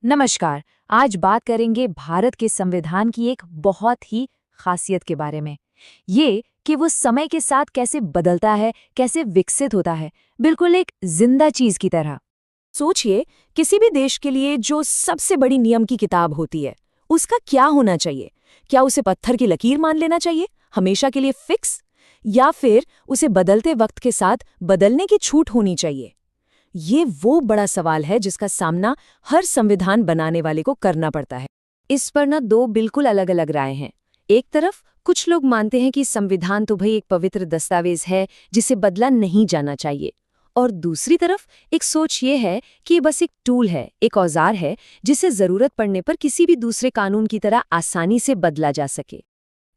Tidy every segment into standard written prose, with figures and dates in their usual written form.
नमस्कार। आज बात करेंगे भारत के संविधान की एक बहुत ही खासियत के बारे में। ये कि वो समय के साथ कैसे बदलता है, कैसे विकसित होता है, बिल्कुल एक जिंदा चीज की तरह। सोचिए, किसी भी देश के लिए जो सबसे बड़ी नियम की किताब होती है, उसका क्या होना चाहिए? क्या उसे पत्थर की लकीर मान लेना चाहिए, हमेशा के लिए फिक्स? या फिर उसे बदलते वक्त के साथ बदलने की छूट होनी चाहिए? ये वो बड़ा सवाल है जिसका सामना हर संविधान बनाने वाले को करना पड़ता है। इस पर ना दो बिल्कुल अलग-अलग राय हैं। एक तरफ कुछ लोग मानते हैं कि संविधान तो भई एक पवित्र दस्तावेज है जिसे बदला नहीं जाना चाहिए। और दूसरी तरफ एक सोच ये है कि ये बस एक टूल है, एक औजार है जिसे जरूरत पड़ने पर किसी भी दूसरे कानून की तरह आसानी से बदला जा सके।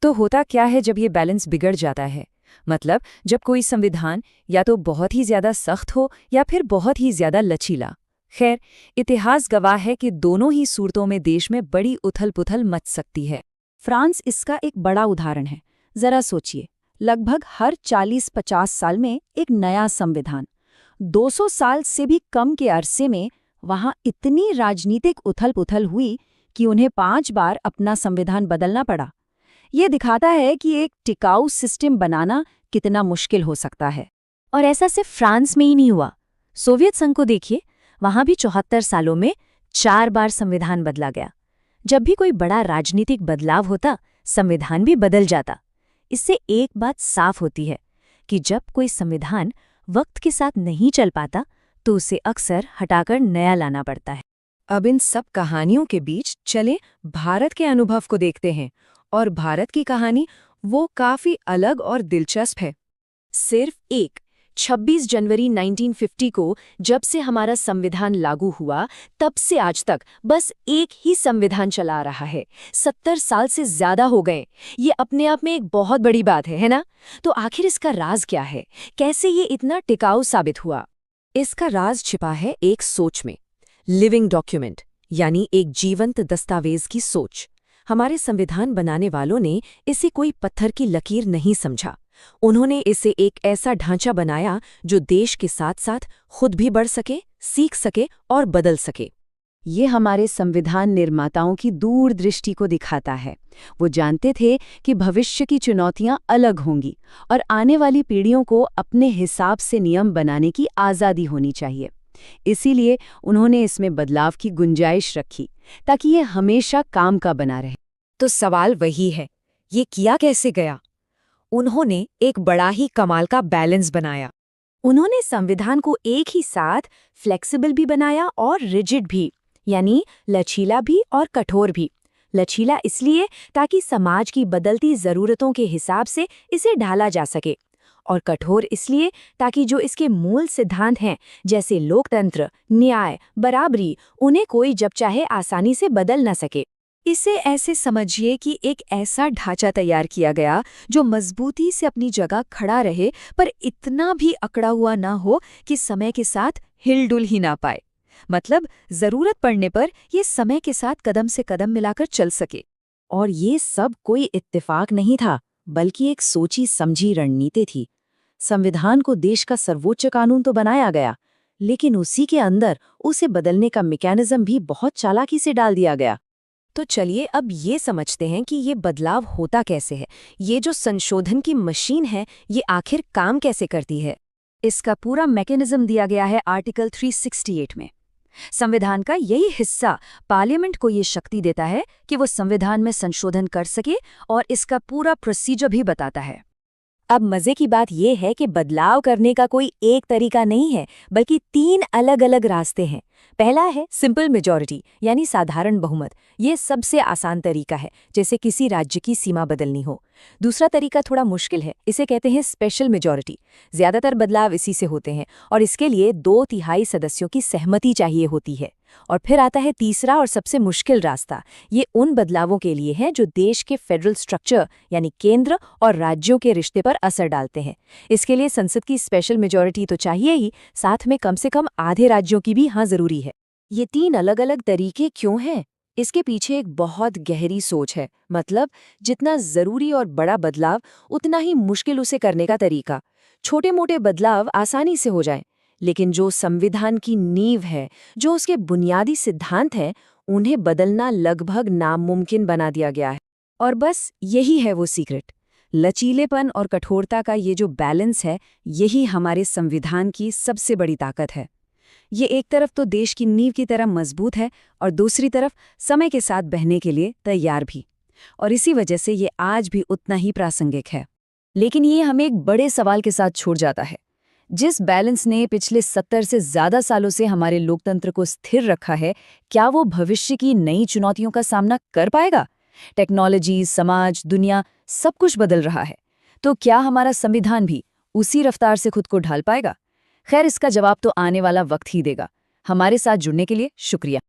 तो होता क्या है जब ये बैलेंस बिगड़ जाता है? मतलब जब कोई संविधान या तो बहुत ही ज्यादा सख्त हो या फिर बहुत ही ज्यादा लचीला। खैर, इतिहास गवाह है कि दोनों ही सूरतों में देश में बड़ी उथल-पुथल मच सकती है। फ्रांस इसका एक बड़ा उदाहरण है। जरा सोचिए, लगभग हर 40-50 साल में एक नया संविधान। 200 साल से भी कम के अरसे में वहां इतनी राजनीतिक उथल-पुथल हुई कि उन्हें 5 बार अपना संविधान बदलना पड़ा। ये दिखाता है कि एक टिकाऊ सिस्टम बनाना कितना मुश्किल हो सकता है। और ऐसा सिर्फ फ्रांस में ही नहीं हुआ। सोवियत संघ को देखिए, वहां भी 74 सालों में 4 बार संविधान बदला गया। जब भी कोई बड़ा राजनीतिक बदलाव होता, संविधान भी बदल जाता। इससे एक बात साफ होती है कि जब कोई संविधान वक्त के साथ नहीं चल पाता, तो उसे अक्सर हटाकर नया लाना पड़ता है। अब इन सब कहानियों के बीच चले भारत के अनुभव को देखते हैं। और भारत की कहानी वो काफी अलग और दिलचस्प है। सिर्फ 26 जनवरी 1950 को जब से हमारा संविधान लागू हुआ, तब से आज तक बस एक ही संविधान चला आ रहा है। 70 साल से ज्यादा हो गए। ये अपने आप में एक बहुत बड़ी बात है ना? तो आखिर इसका राज क्या है? कैसे ये इतना टिकाऊ साबित हुआ? इसका राज छिपा है एक सोच में, लिविंग डॉक्यूमेंट, यानी एक जीवंत दस्तावेज की सोच। हमारे संविधान बनाने वालों ने इसे कोई पत्थर की लकीर नहीं समझा। उन्होंने इसे एक ऐसा ढांचा बनाया जो देश के साथ साथ खुद भी बढ़ सके, सीख सके और बदल सके। ये हमारे संविधान निर्माताओं की दूरदृष्टि को दिखाता है। वो जानते थे कि भविष्य की चुनौतियां अलग होंगी और आने वाली पीढ़ियों को अपने हिसाब से नियम बनाने की आज़ादी होनी चाहिए। इसीलिए उन्होंने इसमें बदलाव की गुंजाइश रखी, ताकि ये हमेशा काम का बना रहे। तो सवाल वही है, ये किया कैसे गया? उन्होंने एक बड़ा ही कमाल का बैलेंस बनाया। उन्होंने संविधान को एक ही साथ फ्लेक्सिबल भी बनाया और रिजिड भी, यानी लचीला भी और कठोर भी। लचीला इसलिए ताकि समाज की बदलती ज़रूरतों के हिसाब से इसे ढाला जा सके, और कठोर इसलिए ताकि जो इसके मूल सिद्धांत हैं, जैसे लोकतंत्र, न्याय, बराबरी, उन्हें कोई जब चाहे आसानी से बदल न सके। इसे ऐसे समझिए कि एक ऐसा ढांचा तैयार किया गया जो मजबूती से अपनी जगह खड़ा रहे, पर इतना भी अकड़ा हुआ ना हो कि समय के साथ हिलडुल ही ना पाए। मतलब जरूरत पड़ने पर ये समय के साथ कदम से कदम मिलाकर चल सके। और ये सब कोई इत्तेफाक नहीं था, बल्कि एक सोची समझी रणनीति थी। संविधान को देश का सर्वोच्च कानून तो बनाया गया, लेकिन उसी के अंदर उसे बदलने का मैकेनिज्म भी बहुत चालाकी से डाल दिया गया। तो चलिए अब ये समझते हैं कि ये बदलाव होता कैसे है। ये जो संशोधन की मशीन है, ये आखिर काम कैसे करती है? इसका पूरा मैकेनिज्म दिया गया है आर्टिकल 368 में। संविधान का यही हिस्सा पार्लियामेंट को ये शक्ति देता है कि वो संविधान में संशोधन कर सके, और इसका पूरा प्रोसीजर भी बताता है। अब मजे की बात यह है कि बदलाव करने का कोई एक तरीका नहीं है, बल्कि 3 अलग-अलग रास्ते हैं। पहला है सिंपल मेजॉरिटी, यानी साधारण बहुमत। ये सबसे आसान तरीका है, जैसे किसी राज्य की सीमा बदलनी हो। दूसरा तरीका थोड़ा मुश्किल है, इसे कहते हैं स्पेशल मेजॉरिटी। ज्यादातर बदलाव इसी से होते हैं, और इसके लिए 2/3 सदस्यों की सहमति चाहिए होती है। और फिर आता है तीसरा और सबसे मुश्किल रास्ता। ये उन बदलावों के लिए है जो देश के फेडरल स्ट्रक्चर, यानी केंद्र और राज्यों के रिश्ते पर असर डालते हैं। इसके लिए संसद की स्पेशल मेजॉरिटी तो चाहिए ही, साथ में कम से कम आधे राज्यों की भी हाँ जरूरी है। ये 3 अलग-अलग तरीके क्यों हैं? इसके पीछे एक बहुत गहरी सोच है। मतलब जितना जरूरी और बड़ा बदलाव, उतना ही मुश्किल उसे करने का तरीका। छोटे-मोटे बदलाव आसानी से हो जाएं, लेकिन जो संविधान की नींव है, जो उसके बुनियादी सिद्धांत हैं, उन्हें बदलना लगभग नामुमकिन बना दिया गया है। और बस यही है वो सीक्रेट। लचीलेपन और कठोरता का ये जो बैलेंस है, यही हमारे संविधान की सबसे बड़ी ताकत है। ये एक तरफ तो देश की नींव की तरह मजबूत है और दूसरी तरफ समय के साथ बहने के लिए तैयार भी। और इसी वजह से ये आज भी उतना ही प्रासंगिक है। लेकिन ये हमें एक बड़े सवाल के साथ छोड़ जाता है। जिस बैलेंस ने पिछले 70 से ज़्यादा सालों से हमारे लोकतंत्र को स्थिर रखा है, क्या वो भविष्य की नई चुनौतियों का सामना कर पाएगा? टेक्नोलॉजी, समाज, दुनिया सब कुछ बदल रहा है। तो क्या हमारा संविधान भी उसी रफ्तार से खुद को ढाल पाएगा? खैर, इसका जवाब तो आने वाला वक्त ही देगा। हमारे साथ जुड़ने के लिए शुक्रिया।